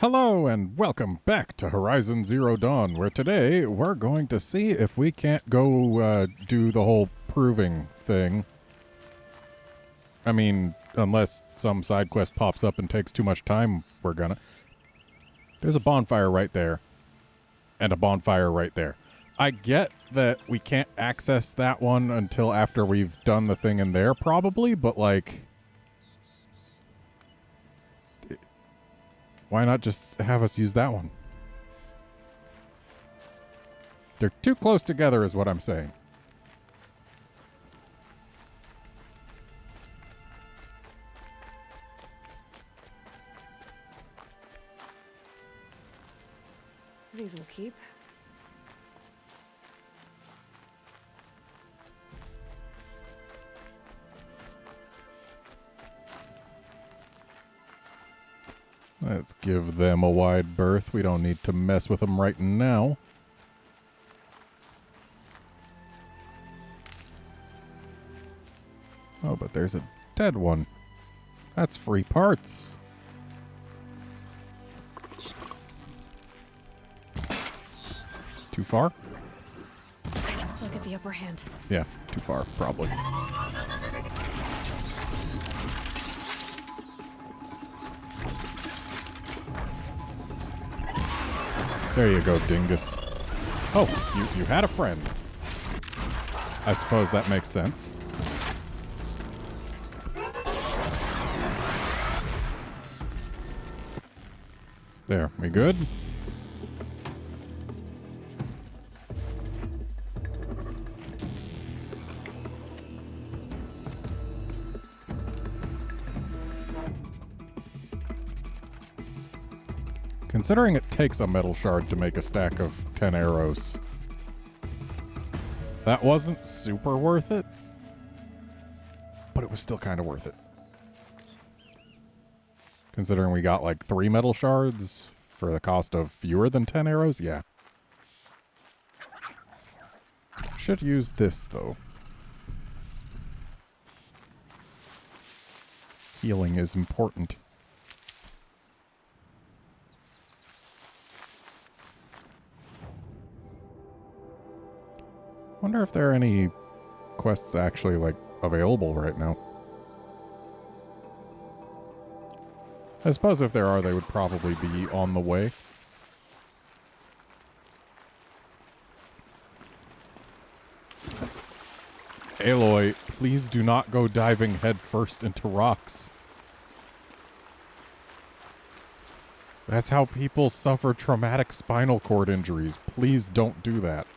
Hello and welcome back to Horizon Zero Dawn, where today we're going to see if we can't go do the whole proving thing. I mean, unless some side quest pops up and takes too much time, we're gonna. There's a bonfire right there. And a bonfire right there. I get that we can't access that one until after we've done the thing in there, probably, but like... why not just have us use that one? They're too close together is what I'm saying. These will keep. Let's give them a wide berth. We don't need to mess with them right now. Oh, but there's a dead one. That's free parts. Too far? I can still get the upper hand. Yeah, too far, probably. There you go, dingus. Oh, you had a friend. I suppose that makes sense. There, we good? Considering it takes a metal shard to make a stack of 10 arrows, that wasn't super worth it, but it was still kind of worth it. Considering we got like 3 metal shards for the cost of fewer than 10 arrows, yeah. Should use this, though. Healing is important. Wonder if there are any quests actually, like, available right now. I suppose if there are, they would probably be on the way. Aloy, please do not go diving headfirst into rocks. That's how people suffer traumatic spinal cord injuries. Please don't do that.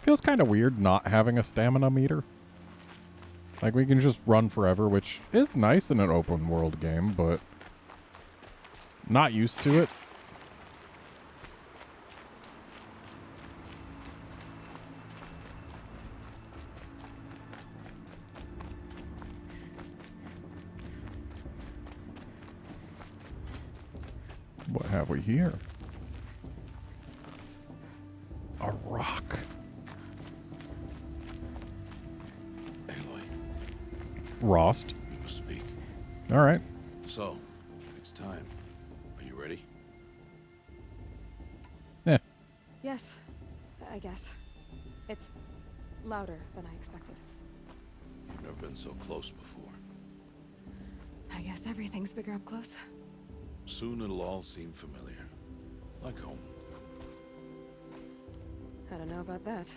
Feels kind of weird not having a stamina meter. Like, we can just run forever, which is nice in an open world game, but not used to it. What have we here? A rock. Rost. We must speak. All right. So, it's time. Are you ready? Yeah. Yes, I guess. It's louder than I expected. You've never been so close before. I guess everything's bigger up close. Soon it'll all seem familiar. Like home. I don't know about that.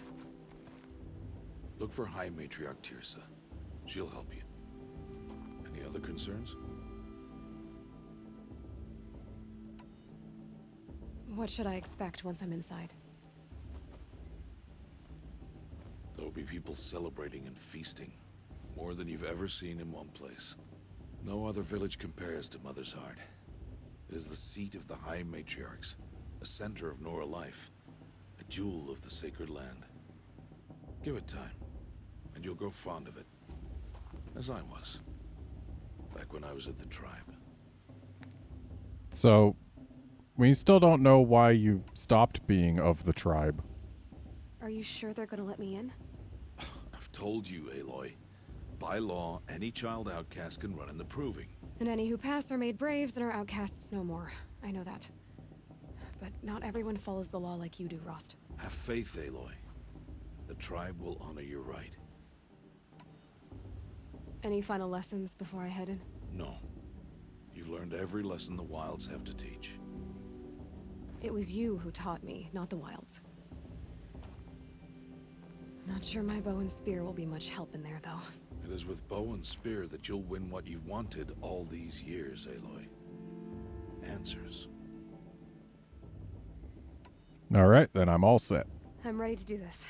Look for High Matriarch Tirsa. She'll help you. Any other concerns? What should I expect once I'm inside? There'll be people celebrating and feasting. More than you've ever seen in one place. No other village compares to Mother's Heart. It is the seat of the High Matriarchs, a center of Nora life, a jewel of the sacred land. Give it time, and you'll grow fond of it. As I was. Back when I was at the tribe. So, we still don't know why you stopped being of the tribe. Are you sure they're gonna let me in? I've told you, Aloy. By law, any child outcast can run in the proving. And any who pass are made braves and are outcasts no more. I know that. But not everyone follows the law like you do, Rost. Have faith, Aloy. The tribe will honor your right. Any final lessons before I head in? No. You've learned every lesson the Wilds have to teach. It was you who taught me, not the Wilds. Not sure my bow and spear will be much help in there, though. It is with bow and spear that you'll win what you've wanted all these years, Aloy. Answers. All right, then I'm all set. I'm ready to do this.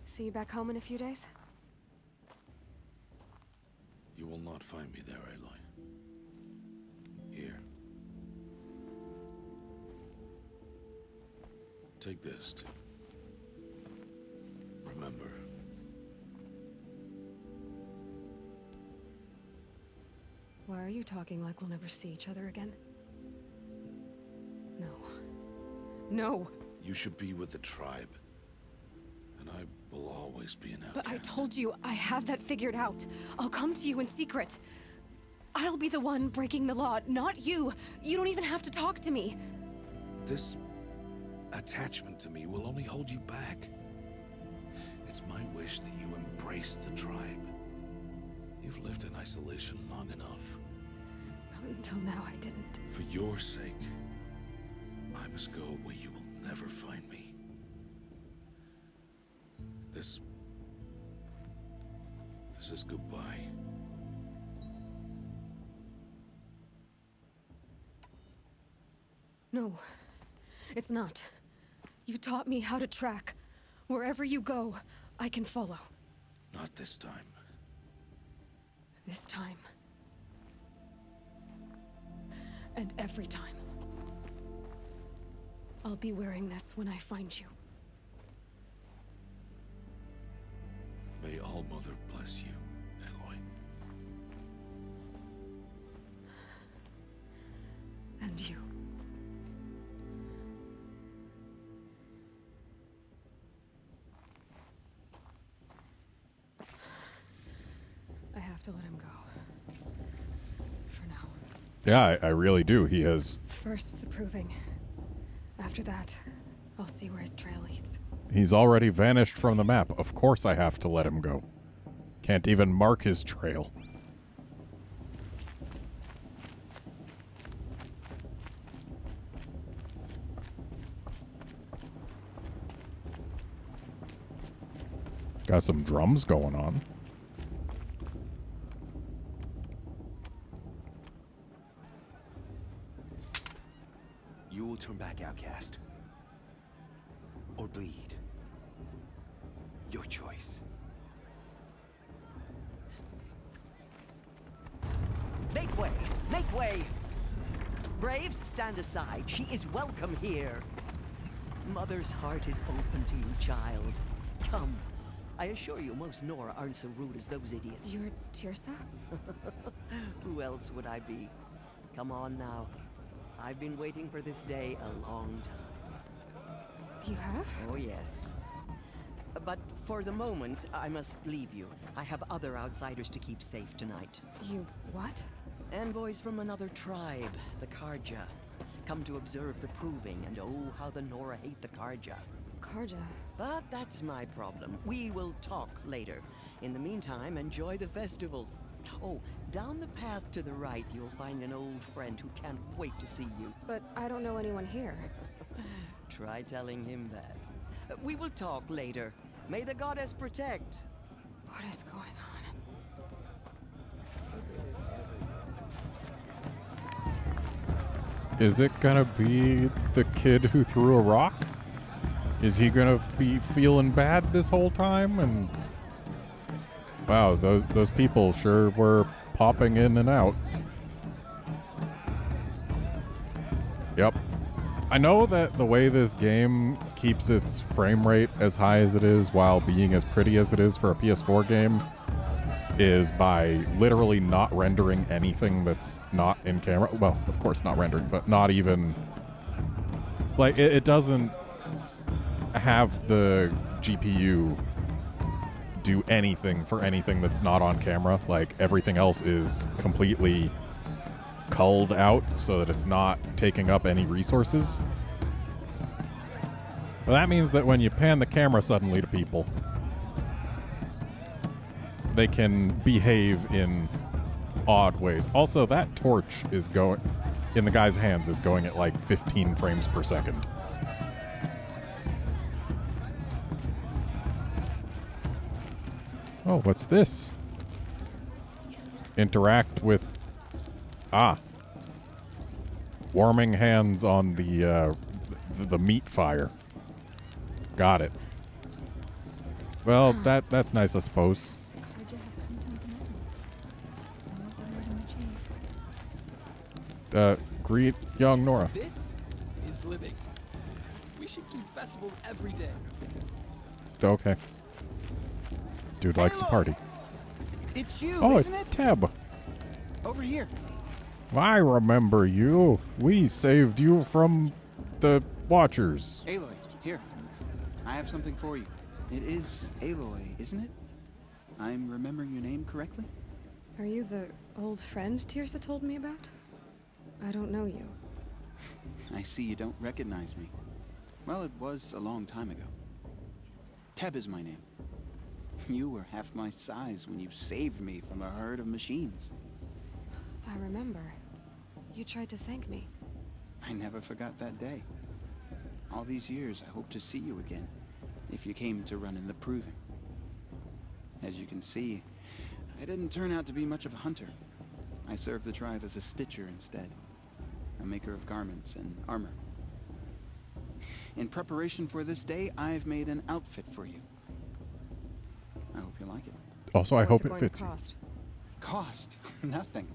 See you back home in a few days? You will not find me there, Aloy. Here. Take this to remember. Why are you talking like we'll never see each other again? No. No! You should be with the tribe. And I will always be an outcast. But I told you, I have that figured out. I'll come to you in secret. I'll be the one breaking the law, not you. You don't even have to talk to me. This attachment to me will only hold you back. It's my wish that you embrace the tribe. You've lived in isolation long enough. Until now, I didn't. For your sake, I must go where you will never find me. This is goodbye. No, it's not. You taught me how to track. Wherever you go, I can follow. Not this time. This time. And every time. I'll be wearing this when I find you. May All Mother bless you, Aloy. And you. I have to let him go. For now. Yeah, I really do. He has... First, the proving. After that, I'll see where his trail leads. He's already vanished from the map. Of course I have to let him go. Can't even mark his trail. Got some drums going on. You will turn back, outcast. Or bleed. Your choice. Make way! Make way! Braves, stand aside. She is welcome here. Mother's heart is open to you, child. Come. I assure you, most Nora aren't so rude as those idiots. You're Tirsa? Who else would I be? Come on now. I've been waiting for this day a long time. You have? Oh, yes. But for the moment, I must leave you. I have other outsiders to keep safe tonight. You what? Envoys from another tribe, the Karja. Come to observe the proving, and oh, how the Nora hate the Karja. Karja. But that's my problem. We will talk later. In the meantime, enjoy the festival. Oh, down the path to the right, you'll find an old friend who can't wait to see you. But I don't know anyone here. Try telling him that. We will talk later. May the goddess protect. What is going on? Is it gonna be the kid who threw a rock? Is he gonna be feeling bad this whole time? And wow, those people sure were popping in and out. Yep. I know that the way this game keeps its frame rate as high as it is while being as pretty as it is for a PS4 game is by literally not rendering anything that's not in camera. Well, of course not rendering, but not even... Like, it doesn't have the GPU do anything for anything that's not on camera. Like, everything else is completely culled out so that it's not taking up any resources. But that means that when you pan the camera suddenly to people, they can behave in odd ways. Also, that torch is going in the guy's hands is going at like 15 frames per second. Oh, what's this? Interact with... Ah. Warming hands on the meat fire. Got it. Well, that's nice, I suppose. Greet young Nora. This is living. We should keep festivals every day. Okay. Dude likes to party. It's you, Oh, it's isn't it? Teb. Over here. I remember you. We saved you from the Watchers. Aloy, here. I have something for you. It is Aloy, isn't it? I'm remembering your name correctly? Are you the old friend Tirsa told me about? I don't know you. I see you don't recognize me. Well, it was a long time ago. Teb is my name. You were half my size when you saved me from a herd of machines. I remember. You tried to thank me. I never forgot that day. All these years, I hope to see you again, if you came to run in the proving. As you can see, I didn't turn out to be much of a hunter. I served the tribe as a stitcher instead, a maker of garments and armor. In preparation for this day, I've made an outfit for you. I hope you like it. Also, I hope it What's going fits to you. cost? Cost? Nothing.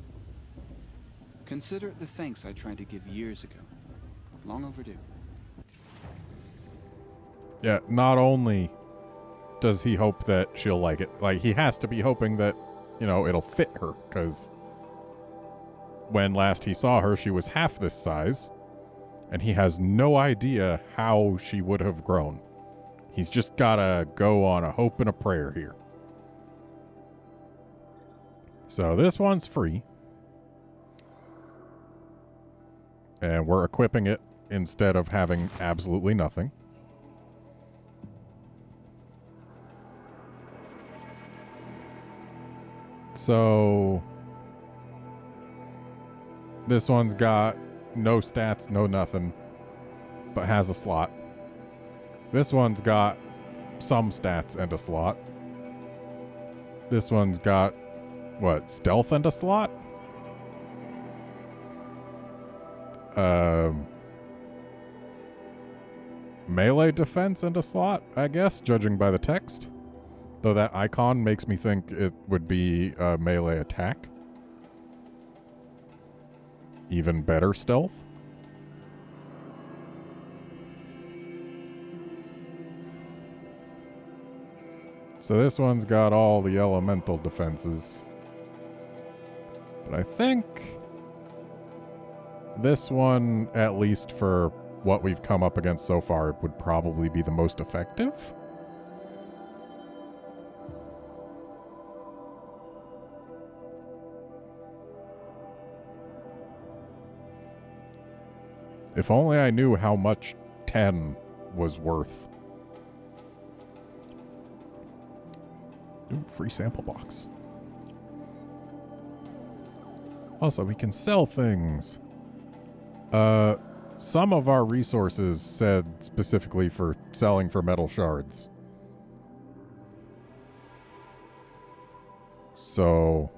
Consider it the thanks I tried to give years ago. Long overdue. Yeah, not only does he hope that she'll like it, like, he has to be hoping that, you know, it'll fit her, because when last he saw her, she was half this size, and he has no idea how she would have grown. He's just gotta go on a hope and a prayer here. So this one's free. And we're equipping it instead of having absolutely nothing. So this one's got no stats, no nothing, but has a slot. This one's got some stats and a slot. This one's got, what, stealth and a slot? Melee defense and a slot, I guess, judging by the text. Though that icon makes me think it would be a melee attack. Even better stealth. So this one's got all the elemental defenses. But I think this one, at least for what we've come up against so far, would probably be the most effective. If only I knew how much 10 was worth. Ooh, free sample box. Also, we can sell things. Some of our resources said specifically for selling for metal shards. So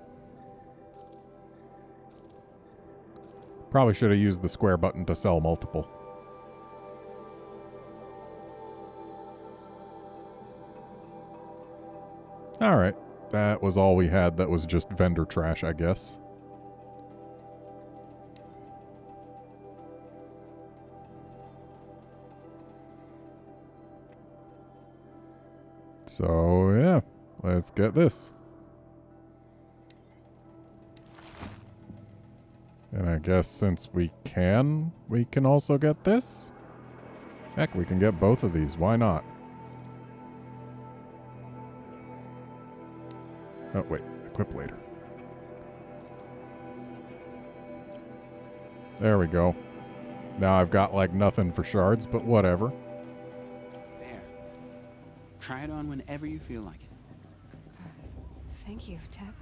probably should have used the square button to sell multiple. Alright, that was all we had that was just vendor trash, I guess. So, yeah, let's get this. And I guess since we can also get this? Heck, we can get both of these. Why not? Oh, wait. Equip later. There we go. Now I've got, like, nothing for shards, but whatever. There. Try it on whenever you feel like it. Thank you, Teb.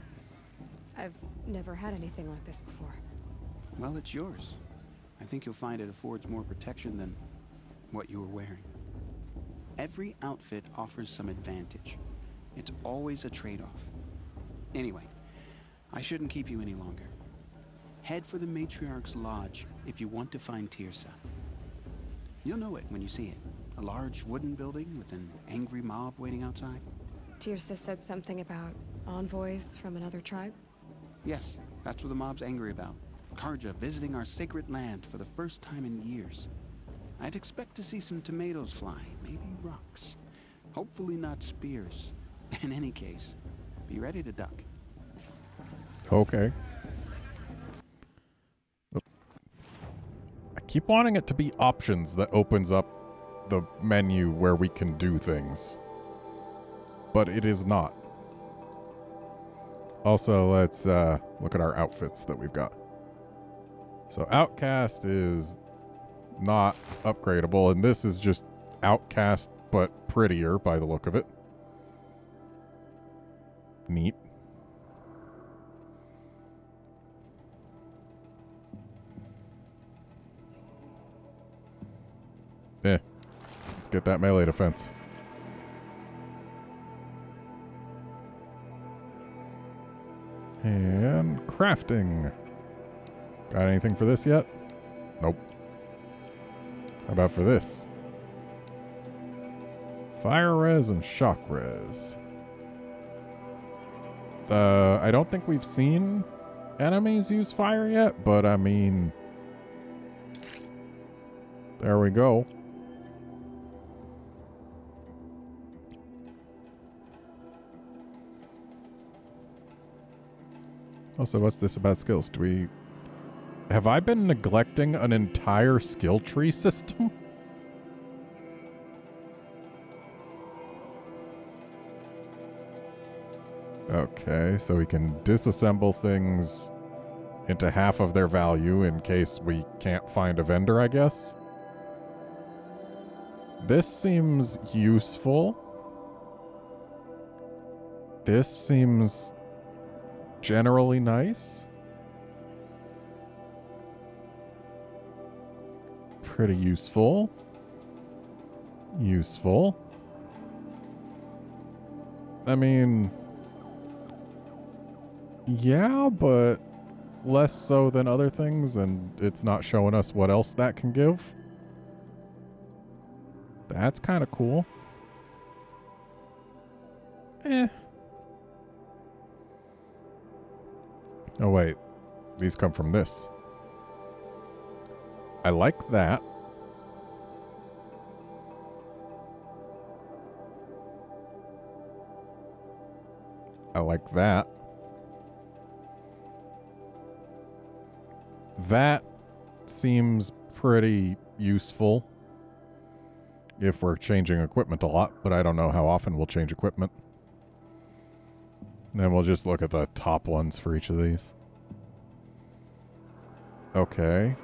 I've never had anything like this before. Well, it's yours. I think you'll find it affords more protection than what you were wearing. Every outfit offers some advantage. It's always a trade-off. Anyway, I shouldn't keep you any longer. Head for the Matriarch's Lodge if you want to find Tirsa. You'll know it when you see it. A large wooden building with an angry mob waiting outside. Tirsa said something about envoys from another tribe? Yes, that's what the mob's angry about. Karja visiting our sacred land for the first time in years. I'd expect to see some tomatoes fly, maybe rocks. Hopefully not spears. In any case, be ready to duck. Okay. I keep wanting it to be options that opens up the menu where we can do things. But it is not. Also, let's look at our outfits that we've got. So Outcast is not upgradable, and this is just Outcast but prettier by the look of it. Neat. Let's get that melee defense. And crafting. Got anything for this yet? Nope. How about for this? Fire res and shock res. I don't think we've seen enemies use fire yet, but I mean, there we go. Also, what's this about skills? Have I been neglecting an entire skill tree system? Okay, so we can disassemble things into half of their value in case we can't find a vendor, I guess. This seems useful. This seems generally nice. Pretty useful. Useful. I mean, yeah, but less so than other things, and it's not showing us what else that can give. That's kind of cool. Oh, wait. These come from this. I like that. I like that. That seems pretty useful if we're changing equipment a lot, but I don't know how often we'll change equipment. Then we'll just look at the top ones for each of these. Okay.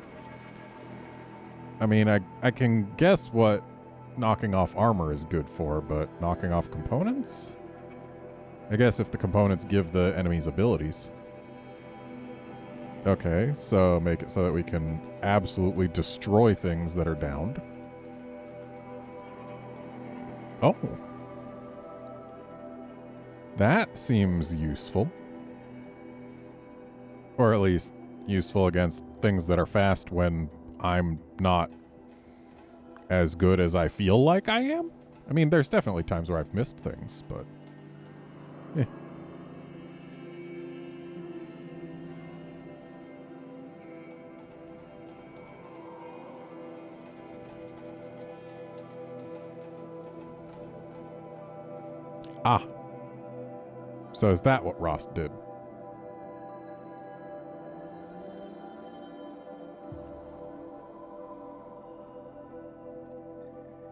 I mean, I can guess what knocking off armor is good for, but knocking off components? I guess if the components give the enemies abilities. Okay, so make it so that we can absolutely destroy things that are downed. Oh. That seems useful. Or at least useful against things that are fast when I'm not as good as I feel like I am. I mean, there's definitely times where I've missed things, but... eh. Ah. So is that what Ross did?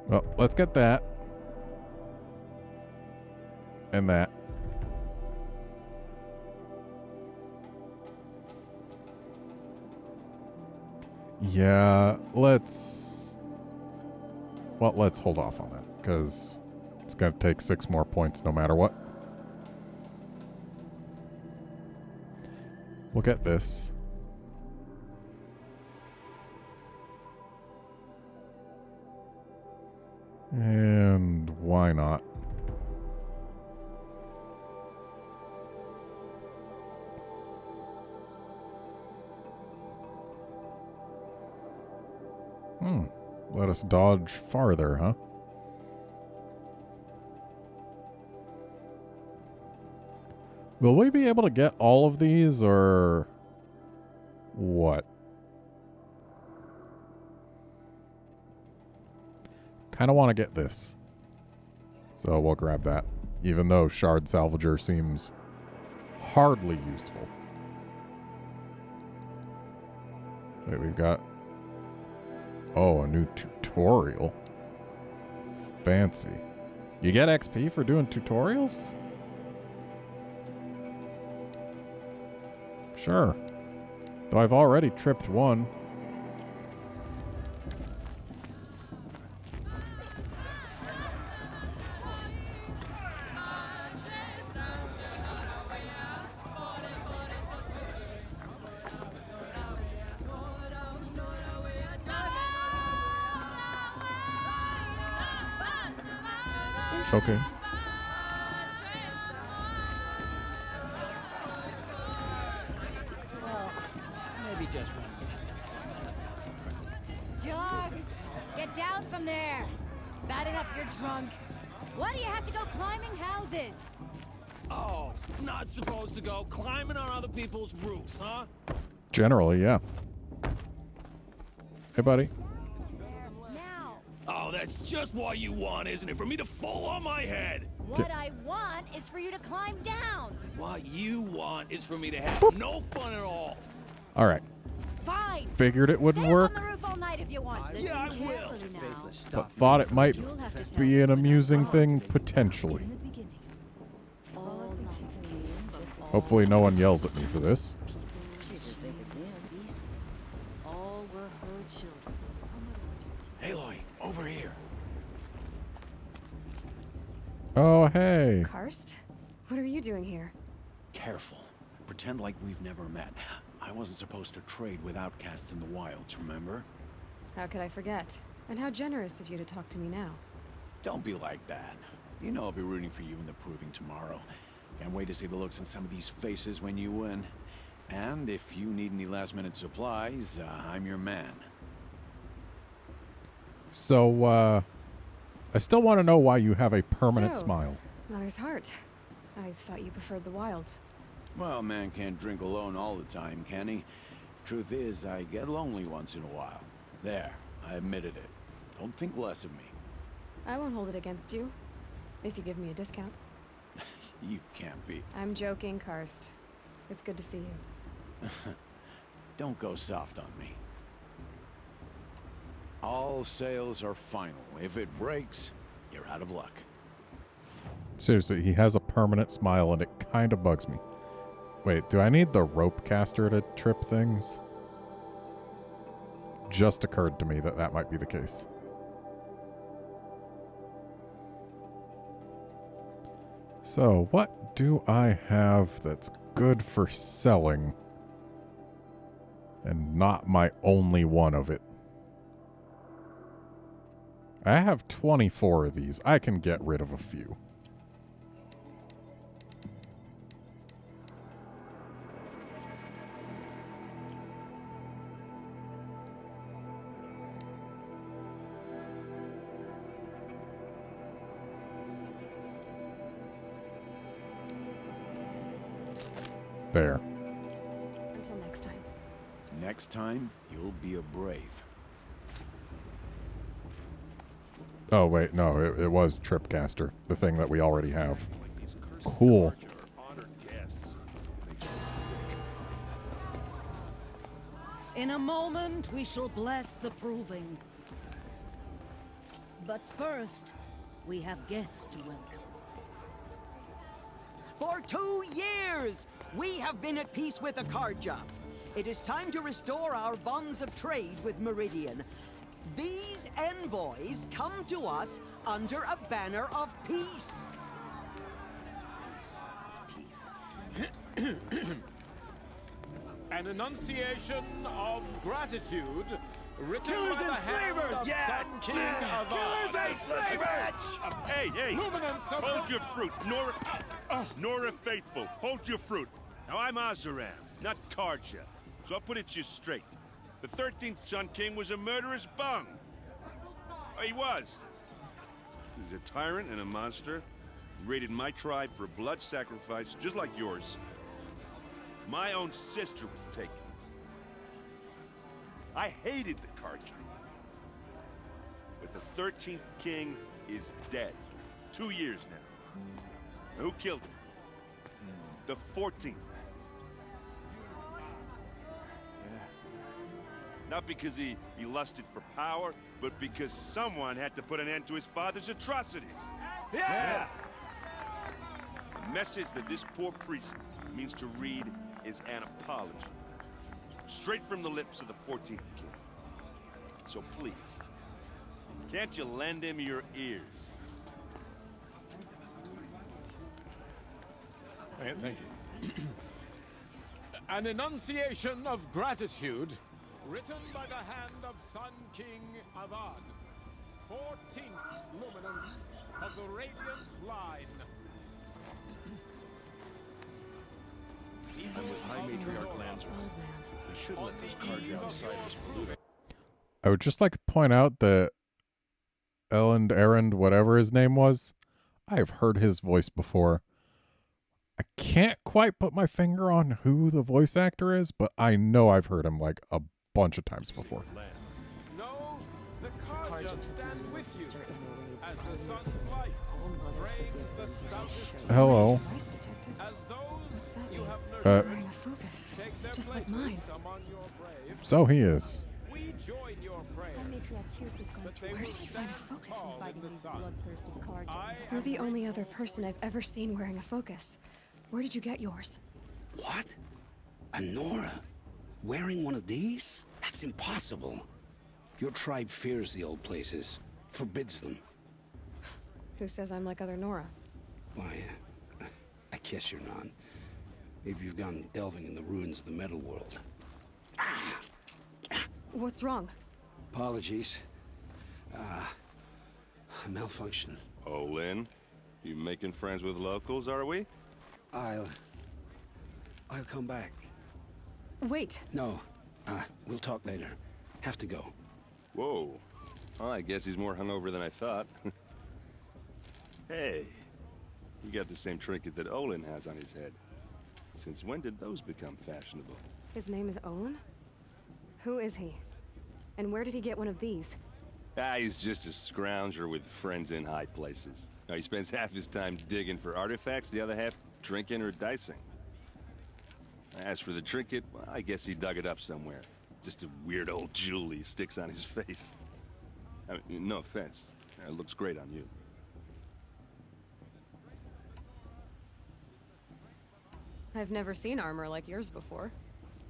Well, let's get that. And that. Yeah, let's hold off on that, because it's going to take 6 more points no matter what. We'll get this. And why not? Let us dodge farther, huh? Will we be able to get all of these, or what? Kind of want to get this. So we'll grab that. Even though Shard Salvager seems hardly useful. Wait, we've got... Oh, a new tutorial. Fancy. You get XP for doing tutorials? Sure. Though I've already tripped one. Okay. Well, maybe just one. Jog! Get down from there! Bad enough you're drunk. Why do you have to go climbing houses? Oh, not supposed to go climbing on other people's roofs, huh? Generally, yeah. Hey, buddy. Now, Oh, that's just what you want, isn't it? For me to fall on my head. what I want is for you to climb down. What you want is for me to have no fun at all. All right. Fine. Figured it wouldn't Stay work, up on the roof all night if you want. Listen Yeah, I will. carefully now. but thought it might You'll have to tell be us an when amusing I'm thing wrong. potentially. In the beginning, all life, just all Hopefully no one yells at me for this. beasts, all were her children. Aloy, over here. Oh, hey. Karst? What are you doing here? Careful. Pretend like we've never met. I wasn't supposed to trade with outcasts in the wilds, remember? How could I forget? And how generous of you to talk to me now. Don't be like that. You know I'll be rooting for you in the proving tomorrow. Can't wait to see the looks on some of these faces when you win. And if you need any last-minute supplies, I'm your man. So, I still want to know why you have a permanent So, smile. Mother's heart. I thought you preferred the wilds. Well, a man can't drink alone all the time, can he? Truth is, I get lonely once in a while. There, I admitted it. Don't think less of me. I won't hold it against you. If you give me a discount. You can't be. I'm joking, Karst. It's good to see you. Don't go soft on me. All sales are final. If it breaks, you're out of luck. Seriously, he has a permanent smile and it kind of bugs me. Wait, do I need the rope caster to trip things? Just occurred to me that that might be the case. So, what do I have that's good for selling and not my only one of it? I have 24 of these. I can get rid of a few. There. Until next time. Next time, you'll be a brave. Oh, wait, no, it was Tripcaster, the thing that we already have. Cool. In a moment, we shall bless the proving. But first, we have guests to welcome. For 2 years, we have been at peace with the card job. It is time to restore our bonds of trade with Meridian. These envoys come to us under a banner of peace. An enunciation of gratitude written Killers by the and hand slavers! of Yeah! Sun King of Killers and slavers! Hey, hey! Luminance of Hold your fruit, Nora. Nora Faithful, hold your fruit. Now I'm Azaram, not Karja, so I'll put it to you straight. The 13th Sun King was a murderous bung. Oh, he was. He was a tyrant and a monster. He raided my tribe for blood sacrifice, just like yours. My own sister was taken. I hated the Karja. But the 13th king is dead. 2 years now. Who killed him? The 14th. Not because he lusted for power, but because someone had to put an end to his father's atrocities. Yeah! The message that this poor priest means to read is an apology. Straight from the lips of the 14th king. So please, can't you lend him your ears? Thank you. An enunciation of gratitude written by the hand of Sun King Avad, 14th luminance of the Radiant Line. I'm with High Matriarch Lancer. We should let those Karja outsiders move. I would just like to point out that Erend, whatever his name was, I have heard his voice before. I can't quite put my finger on who the voice actor is, but I know I've heard him like a bunch of times before. No, the Karja stand with you as the sun's light frames the stoutest. Hello. As those you have Wearing a focus, take their just like places mine. among your brave. So he is. We join your prayers. That they Where will did he find a stand focus? tall in the sun. I You're am the only other person I've ever seen wearing a focus. Where did you get yours? What? A Nora? Wearing one of these? That's impossible. Your tribe fears the old places, forbids them. Who says I'm like other Nora? Why, I guess you're not. Maybe you've gone delving in the ruins of the metal world. What's wrong? Apologies. A malfunction. Oh, Lynn, you making friends with locals, are we? I'll come back. Wait. No, we'll talk later. Have to go. Whoa. Well, I guess he's more hungover than I thought. Hey, you got the same trinket that Olin has on his head. Since when did those become fashionable? His name is Olin? Who is he? And where did he get one of these? He's just a scrounger with friends in high places. Now, he spends half his time digging for artifacts, the other half drinking or dicing. As for the trinket, well, I guess he dug it up somewhere. Just a weird old jewel he sticks on his face. I mean, no offense. It looks great on you. I've never seen armor like yours before.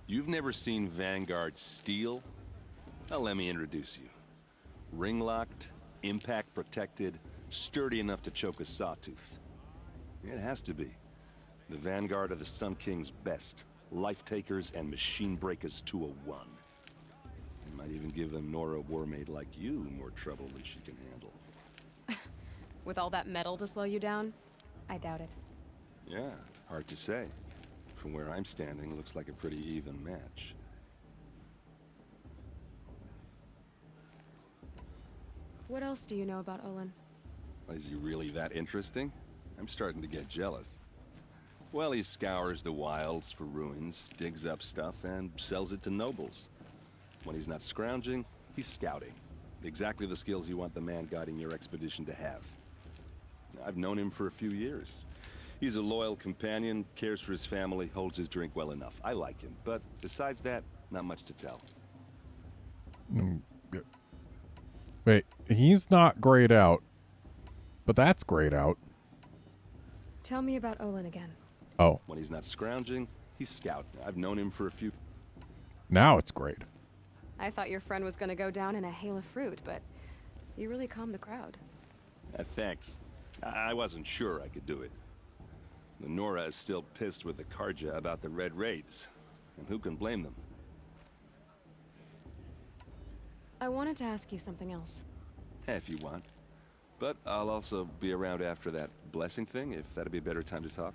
You've never seen Vanguard steel? Well, let me introduce you. Ring-locked, impact-protected, sturdy enough to choke a sawtooth. It has to be. The Vanguard of the Sun King's best. Life-takers and machine-breakers to a one. You might even give a Nora warmaid like you more trouble than she can handle. With all that metal to slow you down? I doubt it. Yeah, hard to say. From where I'm standing, looks like a pretty even match. What else do you know about Olin? Is he really that interesting? I'm starting to get jealous. Well, he scours the wilds for ruins, digs up stuff, and sells it to nobles. When he's not scrounging, he's scouting. Exactly the skills you want the man guiding your expedition to have. I've known him for a few years. He's a loyal companion, cares for his family, holds his drink well enough. I like him, but besides that, not much to tell. Wait, he's not grayed out, but that's grayed out. Tell me about Olin again. Oh. When he's not scrounging, he's scouting. I've known him for a few... Now it's great. I thought your friend was gonna go down in a hail of fruit, but you really calmed the crowd. Thanks. I wasn't sure I could do it. The Nora is still pissed with the Karja about the Red Raids, and who can blame them? I wanted to ask you something else. If you want. But I'll also be around after that blessing thing, if that'd be a better time to talk.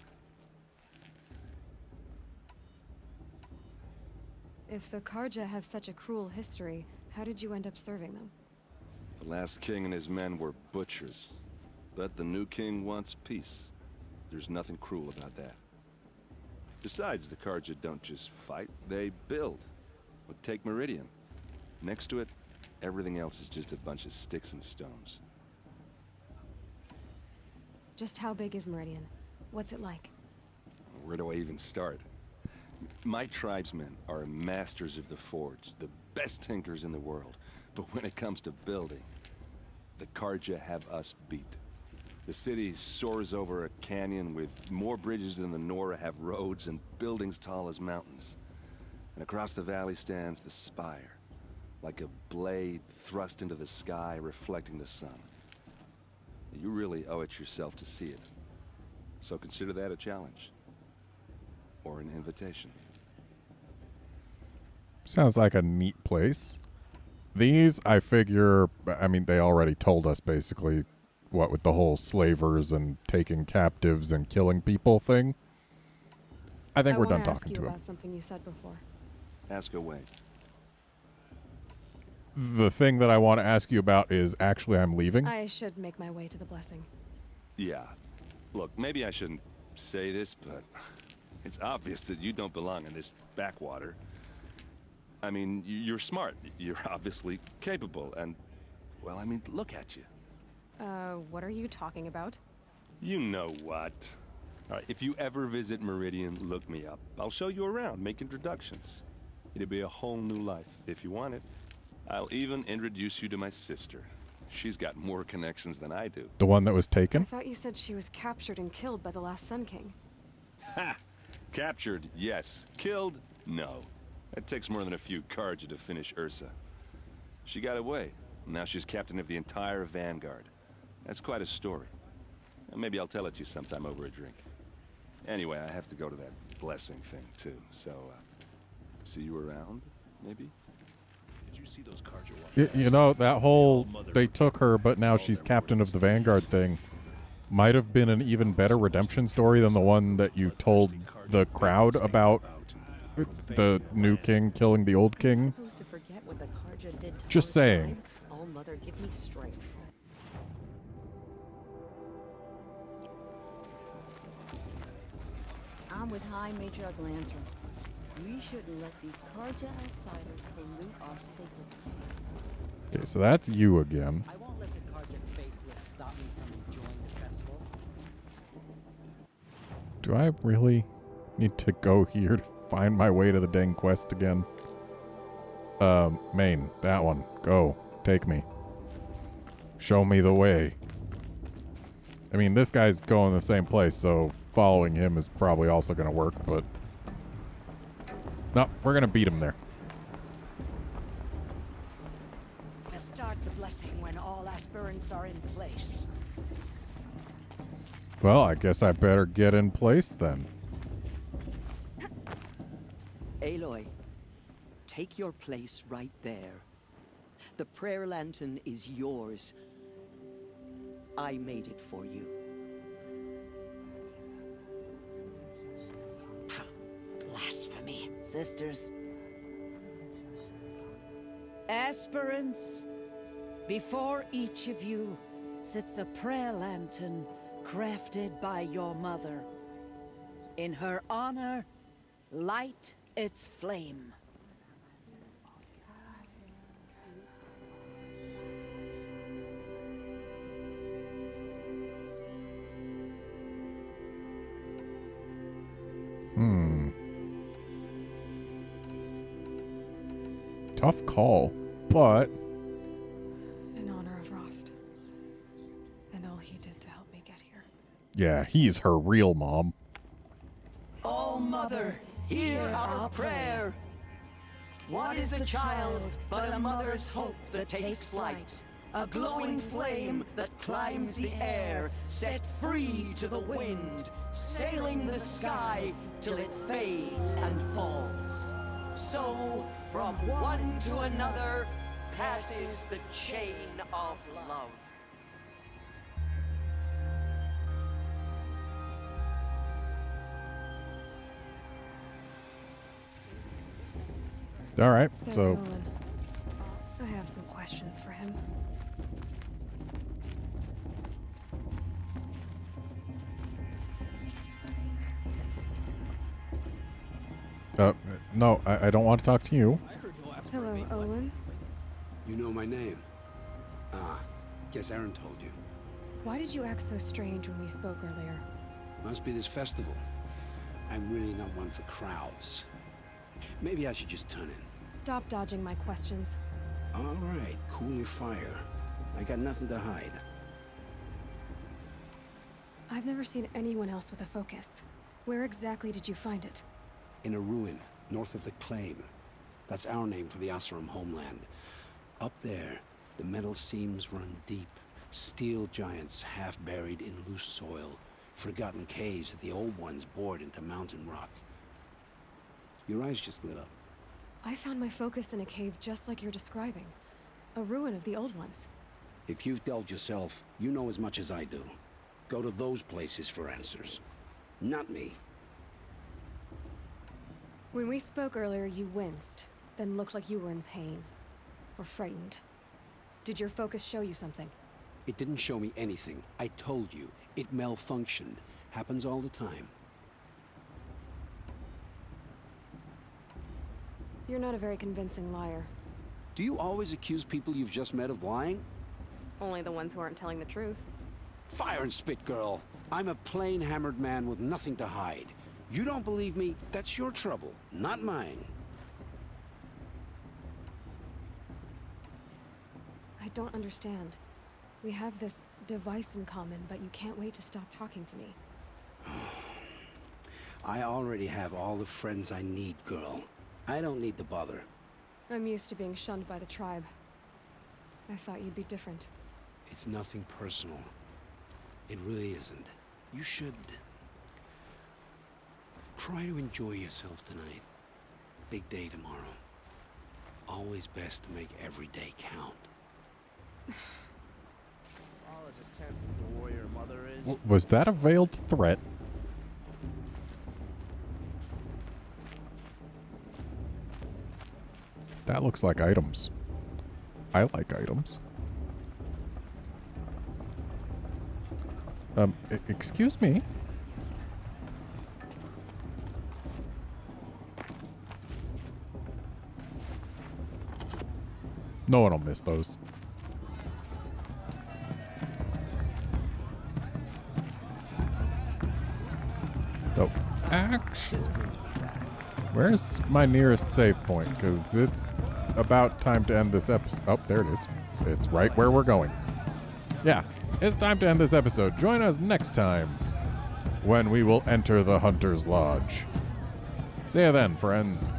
If the Karja have such a cruel history, how did you end up serving them? The last king and his men were butchers. But the new king wants peace. There's nothing cruel about that. Besides, the Karja don't just fight, they build. But take Meridian. Next to it, everything else is just a bunch of sticks and stones. Just how big is Meridian? What's it like? Where do I even start? My tribesmen are masters of the forge, the best tinkers in the world. But when it comes to building, the Karja have us beat. The city soars over a canyon with more bridges than the Nora have roads and buildings tall as mountains. And across the valley stands the spire, like a blade thrust into the sky reflecting the sun. You really owe it yourself to see it. So consider that a challenge. Or an invitation. Sounds like a neat place. These, I figure, I mean, they already told us basically what with the whole slavers and taking captives and killing people thing. I think we're done talking to him. I want to ask you about something you said before. Ask away. The thing that I want to ask you about is actually I'm leaving. I should make my way to the blessing. Yeah. Look, maybe I shouldn't say this, but it's obvious that you don't belong in this backwater. I mean, you're smart. You're obviously capable, and, well, I mean, look at you. What are you talking about? You know what. All right, if you ever visit Meridian, look me up. I'll show you around, make introductions. It'll be a whole new life, if you want it. I'll even introduce you to my sister. She's got more connections than I do. The one that was I taken? thought you said she was captured and killed by the last Sun King. Ha! Captured, yes. Killed, no. It takes more than a few Karja to finish Ursa. She got away. Now she's captain of the entire Vanguard. That's quite a story. Maybe I'll tell it to you sometime over a drink. Anyway, I have to go to that blessing thing, too. So, see you around, maybe? Did you see those Karja You know, that whole they took her, but now she's captain of the Vanguard thing might have been an even better redemption story than the one that you told the crowd about the new king killing the old king. Supposed to forget what the Karja did to Just our saying. tribe? Oh, Mother, give me strength. I'm with High Matriarch Lantern. We shouldn't let these Karja outsiders pollute our sacred land. Okay, so that's you again. I won't let the Karja faithless stop me from enjoying the festival. Do I really need to go here to find my way to the dang quest again? Main, that one. Go. Take me. Show me the way. I mean, this guy's going the same place, so following him is probably also going to work, but... No, we're going to beat him there. Let's start the blessing when all aspirants are in place. Well, I guess I better get in place then. Aloy, take your place right there. The prayer lantern is yours. I made it for you. Blasphemy. Sisters. Aspirants, before each of you sits a prayer lantern crafted by your mother. In her honor, light its flame. Tough call, but... In honor of Rost. And all he did to help me get here. Yeah, he's her real mom. Oh, Mother, hear our prayer. What is the child but a mother's hope that takes flight? A glowing flame that climbs the air, set free to the wind, sailing the sky till it fades and falls. So, from one to another, passes the chain of love. All right, There's so Owen. I have some questions for him. no, I don't want to talk to you. Hello, Owen. You know my name? Ah, guess Aaron told you. Why did you act so strange when we spoke earlier? Must be this festival. I'm really not one for crowds. Maybe I should just turn in. Stop dodging my questions. All right, cool your fire. I got nothing to hide. I've never seen anyone else with a focus. Where exactly did you find it? In a ruin, north of the Claim. That's our name for the Oseram homeland. Up there, the metal seams run deep. Steel giants half buried in loose soil. Forgotten caves that the old ones bored into mountain rock. Your eyes just lit up. I found my focus in a cave just like you're describing. A ruin of the old ones. If you've delved yourself, you know as much as I do. Go to those places for answers. Not me. When we spoke earlier, you winced, then looked like you were in pain. Or frightened. Did your focus show you something? It didn't show me anything. I told you. It malfunctioned. Happens all the time. You're not a very convincing liar. Do you always accuse people you've just met of lying? Only the ones who aren't telling the truth. Fire and spit, girl. I'm a plain hammered man with nothing to hide. You don't believe me, that's your trouble, not mine. I don't understand. We have this device in common, but you can't wait to stop talking to me. I already have all the friends I need, girl. I don't need the bother. I'm used to being shunned by the tribe. I thought you'd be different. It's nothing personal. It really isn't. You should try to enjoy yourself tonight. Big day tomorrow. Always best to make every day count. Was that a veiled threat? That looks like items. I like items. Excuse me? No one will miss those. So, actually, where's my nearest save point? Because it's about time to end this episode. Oh, there it is. It's right where we're going. Yeah, it's time to end this episode. Join us next time when we will enter the Hunter's Lodge. See you then, friends.